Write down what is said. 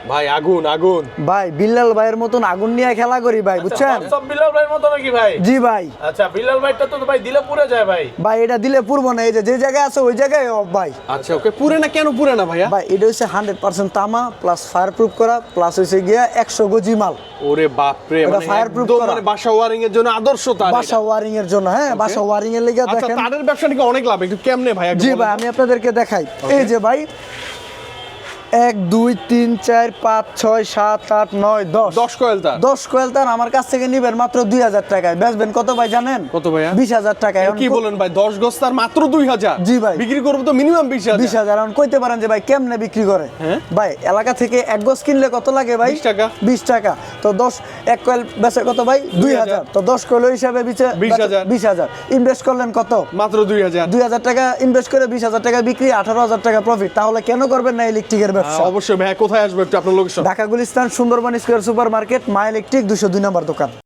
ভাই আগুন আগুন। ভাই বিল্লাল ভাইয়ের মতন আগুন নিয়ে খেলা করি ভাই, বুঝছেন? সব বিল্লাল ভাইয়ের মতো নাকি ভাই? জি ভাই। আচ্ছা, বিল্লাল ভাইটা তো ভাই দিলে পুরো যায় ভাই। ভাই এটা দিলে পুরবো না, এই যে জায়গায় আছে ওই জায়গায় অফ ভাই। আচ্ছা ওকে, পুরে না কেন পুরে না ভাইয়া? ভাই এটা হচ্ছে 100% তামা প্লাস ফায়ার প্রুফ করা প্লাস হচ্ছে গিয়া 100 গজি মাল। ওরে বাপ রে, এটা মানে fireproof একদম করা। মানে বাসা ওয়ারিং এর জন্য আদর্শ তার। বাসা ওয়ারিং এর জন্য, হ্যাঁ বাসা ওয়ারিং এর লেগে আচ্ছা দেখেন। তারের ব্যবসা নাকি অনেক লাভ, একটু কেমনে ভাই? জি ভাই আমি আপনাদেরকে দেখাই। এই যে ভাই 1 2 3 4 5 6 7 8 9 10 10 কয়েল তার। 10 কয়েল তার আমার কাছ থেকে নিবেন মাত্র 2000 টাকায়। বেচবেন কত ভাই জানেন? কত ভাইয়া? 20000 টাকায়। কি বলেন ভাই, 10 গজ তার মাত্র 2000? জি ভাই। বিক্রি করবো তো মিনিমাম 20000। 20000। এখন কইতে পারেন যে ভাই কেমনে বিক্রি করে? হ্যাঁ? ভাই এলাকা থেকে 1 গজ কিনলে কত লাগে ভাই? 20 টাকা। 20 টাকা। তো 1 কয়েল বেচে কত ভাই? 2000। তো 10 কয়েল হিসাবে বিচে 20000। 20000 ইনভেস্ট করলেন কত? মাত্র 2000। 2000 টাকা ইনভেস্ট করে 20000 টাকা বিক্রি, 18000 টাকা প্রফিট। তাহলে কেন করবেন না ইলেকট্রিকের ব্যবসা? অবশ্যই ভাই, কোথায় আসবো একটু আপনার location? Dhaka Gulistan Sundarban square super market, মা ইলেকট্রিক 202 নম্বর দোকান।